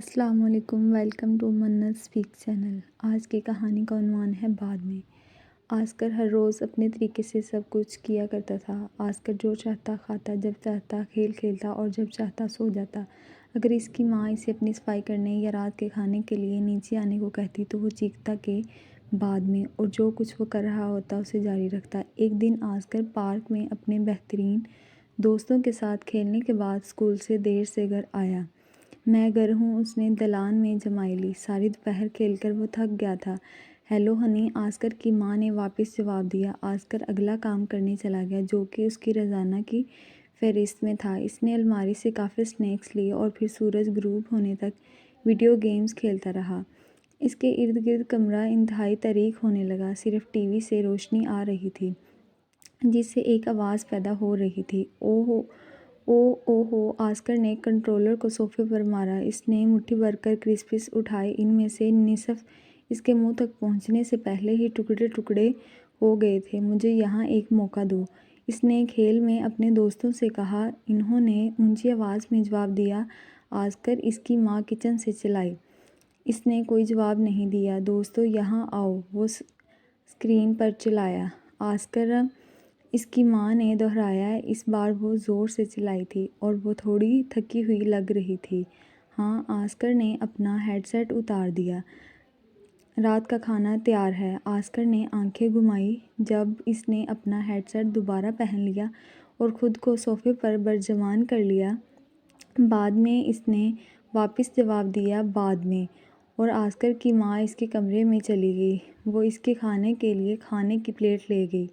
السلام علیکم، welcome to منت اسپیک چینل۔ آج کی کہانی کا عنوان ہے بعد میں۔ آسکر ہر روز اپنے طریقے سے سب کچھ کیا کرتا تھا۔ آسکر جو چاہتا کھاتا، جب چاہتا کھیل کھیلتا اور جب چاہتا سو جاتا۔ اگر اس کی ماں اسے اپنی صفائی کرنے یا رات کے کھانے کے لیے نیچے آنے کو کہتی تو وہ چیختا کہ بعد میں، اور جو کچھ وہ کر رہا ہوتا اسے جاری رکھتا۔ ایک دن آسکر پارک میں اپنے بہترین دوستوں کے ساتھ کھیلنے کے بعد اسکول سے دیر سے گھر آیا۔ میں گھر ہوں، اس نے دلان میں جمائی لی۔ ساری دوپہر کھیل کر وہ تھک گیا تھا۔ ہیلو ہنی، آسکر کی ماں نے واپس جواب دیا۔ آسکر اگلا کام کرنے چلا گیا جو کہ اس کی روزانہ کی فہرست میں تھا۔ اس نے الماری سے کافی اسنیکس لیے اور پھر سورج غروب ہونے تک ویڈیو گیمز کھیلتا رہا۔ اس کے ارد گرد کمرہ انتہائی تاریک ہونے لگا، صرف ٹی وی سے روشنی آ رہی تھی جس سے ایک آواز پیدا ہو رہی تھی، او ہو۔ آسکر نے کنٹرولر کو صوفے پر مارا۔ اس نے مٹھی بھر کر کرسپس اٹھائے، ان میں سے نصف اس کے منہ تک پہنچنے سے پہلے ہی ٹکڑے ٹکڑے ہو گئے تھے۔ مجھے یہاں ایک موقع دو، اس نے کھیل میں اپنے دوستوں سے کہا۔ انہوں نے اونچی آواز میں جواب دیا۔ آسکر، اس کی ماں کچن سے چلائی۔ اس نے کوئی جواب نہیں دیا۔ دوستو یہاں آؤ، وہ اسکرین پر چلایا۔ آسکر، اس کی ماں نے دہرایا۔ اس بار وہ زور سے چلائی تھی اور وہ تھوڑی تھکی ہوئی لگ رہی تھی۔ ہاں، آسکر نے اپنا ہیڈ سیٹ اتار دیا۔ رات کا کھانا تیار ہے۔ آسکر نے آنکھیں گھمائیں جب اس نے اپنا ہیڈ سیٹ دوبارہ پہن لیا اور خود کو صوفے پر برجمان کر لیا۔ بعد میں، اس نے واپس جواب دیا، بعد میں، اور آسکر کی ماں اس کے کمرے میں چلی گئی۔ وہ اس کے کھانے کے لیے کھانے کی پلیٹ لے گئی۔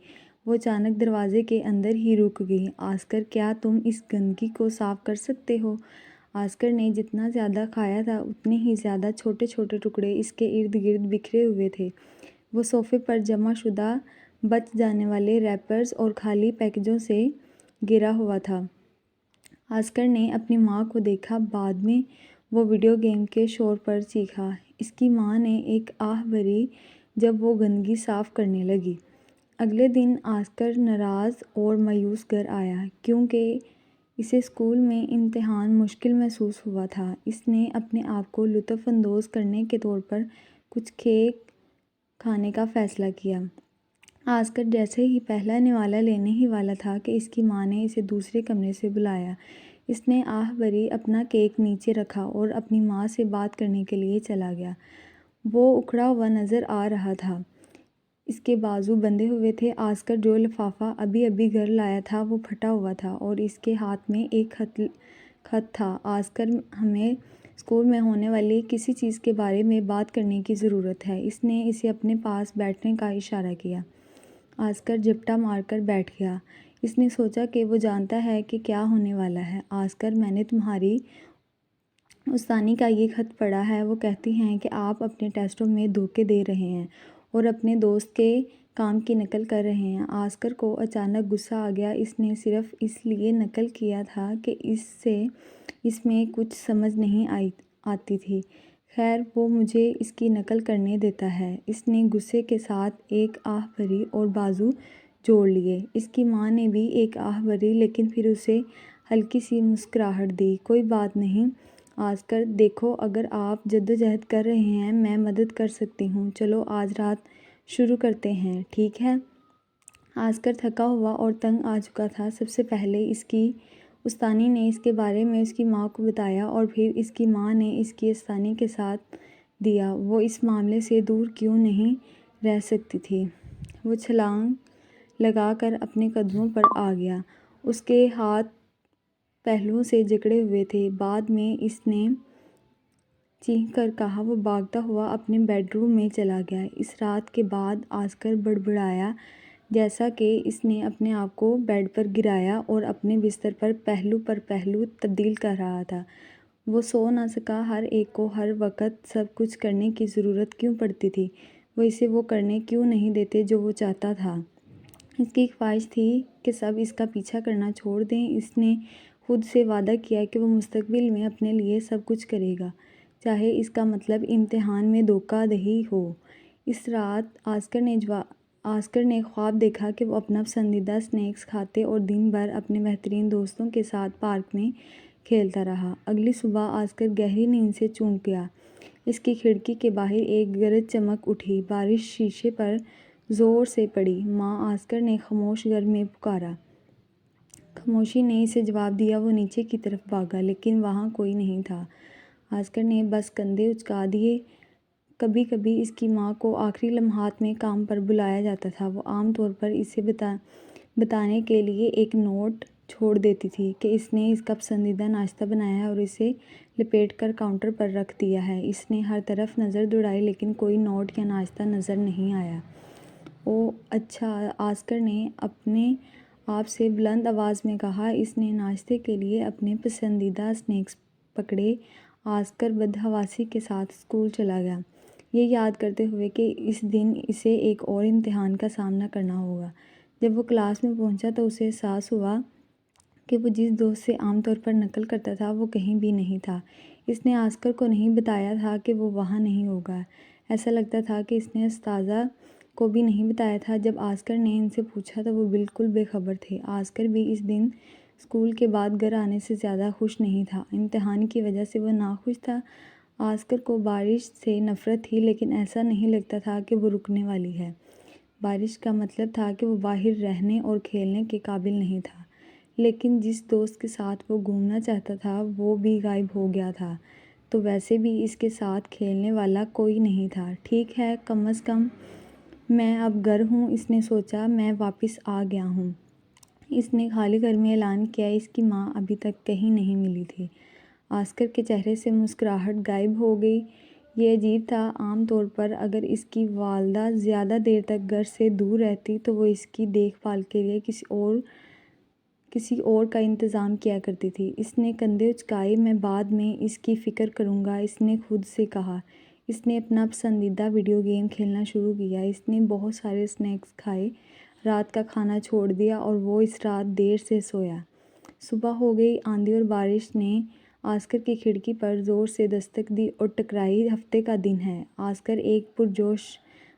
وہ اچانک دروازے کے اندر ہی رک گئی۔ آسکر، کیا تم اس گندگی کو صاف کر سکتے ہو؟ آسکر نے جتنا زیادہ کھایا تھا اتنے ہی زیادہ چھوٹے چھوٹے ٹکڑے اس کے ارد گرد بکھرے ہوئے تھے۔ وہ صوفے پر جمع شدہ بچ جانے والے ریپرز اور خالی پیکجوں سے گھرا ہوا تھا۔ آسکر نے اپنی ماں کو دیکھا۔ بعد میں، وہ ویڈیو گیم کے شور پر چیخا۔ اس کی ماں نے ایک آہ بھری جب وہ گندگی صاف کرنے لگی۔ اگلے دن آسکر ناراض اور مایوس گھر آیا کیونکہ اسے اسکول میں امتحان مشکل محسوس ہوا تھا۔ اس نے اپنے آپ کو لطف اندوز کرنے کے طور پر کچھ کیک کھانے کا فیصلہ کیا۔ آسکر جیسے ہی پہلا نوالہ لینے ہی والا تھا کہ اس کی ماں نے اسے دوسرے کمرے سے بلایا۔ اس نے آہ بھری اپنا کیک نیچے رکھا اور اپنی ماں سے بات کرنے کے لیے چلا گیا۔ وہ اکھڑا ہوا نظر آ رہا تھا، اس کے بازو بندھے ہوئے تھے۔ آسکر جو لفافہ ابھی گھر لایا تھا وہ پھٹا ہوا تھا اور اس کے ہاتھ میں ایک خط تھا۔ آسکر، ہمیں اسکول میں ہونے والی کسی چیز کے بارے میں بات کرنے کی ضرورت ہے۔ اس نے اسے اپنے پاس بیٹھنے کا اشارہ کیا۔ آسکر جھپٹا مار کر بیٹھ گیا۔ اس نے سوچا کہ وہ جانتا ہے کہ کیا ہونے والا ہے۔ آسکر، میں نے تمہاری استانی کا یہ خط پڑھا ہے۔ وہ کہتی ہیں کہ آپ اپنے ٹیسٹوں میں دھوکے دے رہے ہیں اور اپنے دوست کے کام کی نقل کر رہے ہیں۔ آسکر کو اچانک غصہ آ گیا۔ اس نے صرف اس لیے نقل کیا تھا کہ اس میں کچھ سمجھ نہیں آتی تھی۔ خیر، وہ مجھے اس کی نقل کرنے دیتا ہے۔ اس نے غصے کے ساتھ ایک آہ بھری اور بازو جوڑ لیے۔ اس کی ماں نے بھی ایک آہ بھری لیکن پھر اسے ہلکی سی مسکراہٹ دی۔ کوئی بات نہیں آسکر، دیکھو، اگر آپ جدوجہد کر رہے ہیں میں مدد کر سکتی ہوں۔ چلو آج رات شروع کرتے ہیں، ٹھیک ہے؟ آسکر تھکا ہوا اور تنگ آ چکا تھا۔ سب سے پہلے اس کی استانی نے اس کے بارے میں اس کی ماں کو بتایا اور پھر اس کی ماں نے اس کی استانی کے ساتھ دیا۔ وہ اس معاملے سے دور کیوں نہیں رہ سکتی تھی؟ وہ چھلانگ لگا کر اپنے قدموں پر آ گیا۔ اس کے ہاتھ پہلوؤں سے جکڑے ہوئے تھے۔ بعد میں، اس نے چیخ کر کہا۔ وہ بھاگتا ہوا اپنے بیڈ روم میں چلا گیا۔ اس رات کے بعد آسکر بڑبڑایا جیسا کہ اس نے اپنے آپ کو بیڈ پر گرایا اور اپنے بستر پر پہلو تبدیل کر رہا تھا۔ وہ سو نہ سکا۔ ہر ایک کو ہر وقت سب کچھ کرنے کی ضرورت کیوں پڑتی تھی؟ وہ اسے وہ کرنے کیوں نہیں دیتے جو وہ چاہتا تھا؟ اس کی خواہش تھی کہ سب اس کا پیچھا کرنا چھوڑ دیں۔ اس نے خود سے وعدہ کیا کہ وہ مستقبل میں اپنے لیے سب کچھ کرے گا، چاہے اس کا مطلب امتحان میں دھوکہ دہی ہو۔ اس رات آسکر نے خواب دیکھا کہ وہ اپنا پسندیدہ اسنیکس کھاتے اور دن بھر اپنے بہترین دوستوں کے ساتھ پارک میں کھیلتا رہا۔ اگلی صبح آسکر گہری نیند سے چونک گیا۔ اس کی کھڑکی کے باہر ایک گرج چمک اٹھی۔ بارش شیشے پر زور سے پڑی۔ ماں، آسکر نے خاموش گھر میں پکارا۔ خاموشی نے اسے جواب دیا۔ وہ نیچے کی طرف بھاگا لیکن وہاں کوئی نہیں تھا۔ آسکر نے بس کندھے اچکا دیے۔ کبھی کبھی اس کی ماں کو آخری لمحات میں کام پر بلایا جاتا تھا۔ وہ عام طور پر اسے بتانے کے لیے ایک نوٹ چھوڑ دیتی تھی کہ اس نے اس کا پسندیدہ ناشتہ بنایا ہے اور اسے لپیٹ کر کاؤنٹر پر رکھ دیا ہے۔ اس نے ہر طرف نظر دوڑائی لیکن کوئی نوٹ یا ناشتہ نظر نہیں آیا۔ اوہ اچھا، آسکر نے اپنے آپ سے بلند آواز میں کہا۔ اس نے ناشتے کے لیے اپنے پسندیدہ اسنیکس پکڑے۔ آسکر بدحواسی کے ساتھ اسکول چلا گیا، یہ یاد کرتے ہوئے کہ اس دن اسے ایک اور امتحان کا سامنا کرنا ہوگا۔ جب وہ کلاس میں پہنچا تو اسے احساس ہوا کہ وہ جس دوست سے عام طور پر نقل کرتا تھا وہ کہیں بھی نہیں تھا۔ اس نے آسکر کو نہیں بتایا تھا کہ وہ وہاں نہیں ہوگا۔ ایسا لگتا تھا کہ اس نے اساتذہ کو بھی نہیں بتایا تھا۔ جب آسکر نے ان سے پوچھا تو وہ بالکل بے خبر تھے۔ آسکر بھی اس دن اسکول کے بعد گھر آنے سے زیادہ خوش نہیں تھا۔ امتحان کی وجہ سے وہ ناخوش تھا۔ آسکر کو بارش سے نفرت تھی لیکن ایسا نہیں لگتا تھا کہ وہ رکنے والی ہے۔ بارش کا مطلب تھا کہ وہ باہر رہنے اور کھیلنے کے قابل نہیں تھا۔ لیکن جس دوست کے ساتھ وہ گھومنا چاہتا تھا وہ بھی غائب ہو گیا تھا، تو ویسے بھی اس کے ساتھ کھیلنے والا کوئی نہیں تھا۔ ٹھیک ہے، کم از کم میں اب گھر ہوں، اس نے سوچا، میں واپس آ گیا ہوں۔ اس نے خالی گھر میں اعلان کیا۔ اس کی ماں ابھی تک کہیں نہیں ملی تھی۔ آسکر کے چہرے سے مسکراہٹ غائب ہو گئی۔ یہ عجیب تھا۔ عام طور پر اگر اس کی والدہ زیادہ دیر تک گھر سے دور رہتی تو وہ اس کی دیکھ بھال کے لیے کسی اور کا انتظام کیا کرتی تھی۔ اس نے کندھے اچکائے۔ میں بعد میں اس کی فکر کروں گا، اس نے خود سے کہا۔ اس نے اپنا پسندیدہ ویڈیو گیم کھیلنا شروع کیا۔ اس نے بہت سارے اسنیکس کھائے، رات کا کھانا چھوڑ دیا اور وہ اس رات دیر سے سویا۔ صبح ہو گئی۔ آندھی اور بارش نے آسکر کی کھڑکی پر زور سے دستک دی اور ٹکرائی۔ ہفتے کا دن ہے۔ آسکر ایک پرجوش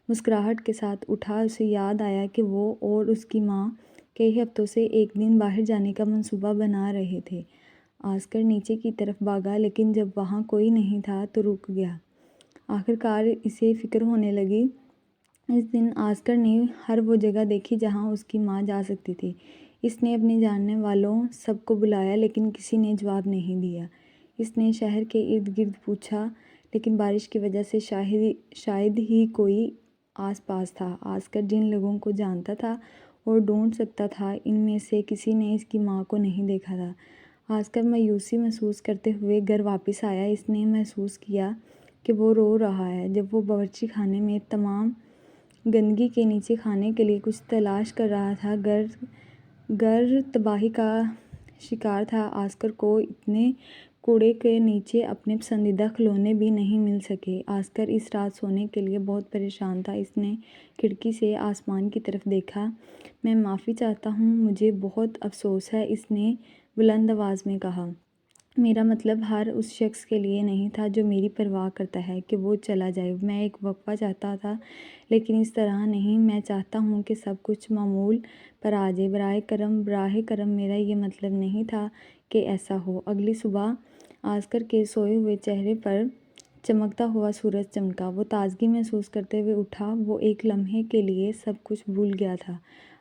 مسکراہٹ کے ساتھ اٹھا۔ اسے یاد آیا کہ وہ اور اس کی ماں کئی ہفتوں سے ایک دن باہر جانے کا منصوبہ بنا رہے تھے۔ آسکر نیچے کی طرف بھاگا لیکن جب وہاں کوئی نہیں تھا تو رک گیا۔ آخرکار اسے فکر ہونے لگی۔ اس دن آسکر نے ہر وہ جگہ دیکھی جہاں اس کی ماں جا سکتی تھی۔ اس نے اپنے جاننے والوں سب کو بلایا لیکن کسی نے جواب نہیں دیا۔ اس نے شہر کے ارد گرد پوچھا لیکن بارش کی وجہ سے شاید ہی کوئی آس پاس تھا۔ آسکر جن لوگوں کو جانتا تھا اور ڈھونڈ سکتا تھا ان میں سے کسی نے اس کی ماں کو نہیں دیکھا تھا۔ آسکر مایوسی محسوس کرتے ہوئے گھر واپس آیا۔ اس نے محسوس کیا کہ وہ رو رہا ہے۔ جب وہ باورچی خانے میں تمام گندگی کے نیچے کھانے کے لیے کچھ تلاش کر رہا تھا، گھر تباہی کا شکار تھا۔ آسکر کو اتنے کوڑے کے نیچے اپنے پسندیدہ کھلونے بھی نہیں مل سکے۔ آسکر اس رات سونے کے لیے بہت پریشان تھا۔ اس نے کھڑکی سے آسمان کی طرف دیکھا۔ میں معافی چاہتا ہوں، مجھے بہت افسوس ہے، اس نے بلند آواز میں کہا۔ میرا مطلب ہر اس شخص کے لیے نہیں تھا جو میری پرواہ کرتا ہے کہ وہ چلا جائے۔ میں ایک وقفہ چاہتا تھا لیکن اس طرح نہیں۔ میں چاہتا ہوں کہ سب کچھ معمول پر آ جائے۔ براہ کرم میرا یہ مطلب نہیں تھا کہ ایسا ہو۔ اگلی صبح آسکر کے سوئے ہوئے چہرے پر چمکتا ہوا سورج چمکا۔ وہ تازگی محسوس کرتے ہوئے اٹھا۔ وہ ایک لمحے کے لیے سب کچھ بھول گیا تھا۔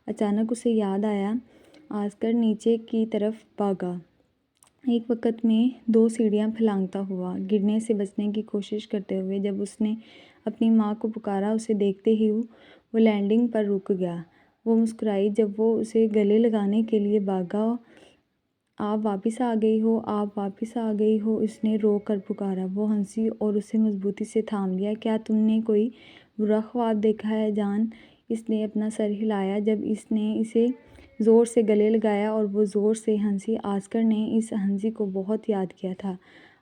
اچانک اسے یاد آیا۔ آسکر نیچے کی طرف بھاگا۔ ایک وقت میں 2 سیڑھیاں پھلانگتا ہوا، گرنے سے بچنے کی کوشش کرتے ہوئے۔ جب اس نے اپنی ماں کو پکارا، اسے دیکھتے ہی وہ لینڈنگ پر رک گیا۔ وہ مسکرائی جب وہ اسے گلے لگانے کے لیے بھاگا۔ آپ واپس آ گئی ہو، آپ واپس آ گئی ہو، اس نے رو کر پکارا۔ وہ ہنسی اور اسے مضبوطی سے تھام لیا۔ کیا تم نے کوئی برا خواب دیکھا ہے جان؟ اس نے اپنا سر ہلایا جب اس نے اسے زور سے گلے لگایا اور وہ زور سے ہنسی۔ آسکر نے اس ہنسی کو بہت یاد کیا تھا۔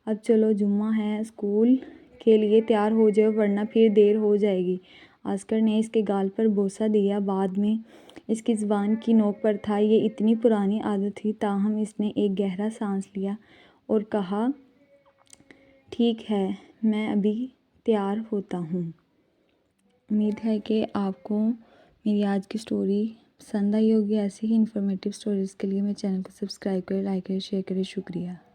اب چلو، جمعہ ہے، اسکول کے لیے تیار ہو جاؤ ورنہ پھر دیر ہو جائے گی۔ آسکر نے اس کے گال پر بوسہ دیا۔ بعد میں اس کی زبان کی نوک پر تھا۔ یہ اتنی پرانی عادت تھی، تاہم اس نے ایک گہرا سانس لیا اور کہا، ٹھیک ہے، میں ابھی تیار ہوتا ہوں۔ امید ہے کہ آپ کو میری آج کی سٹوری پسند آئی ہوگی۔ ایسے ہی انفارمیٹیو سٹوریز کے لیے میرے چینل کو سبسکرائب کریں، لائک کریں، شیئر کریں۔ شکریہ۔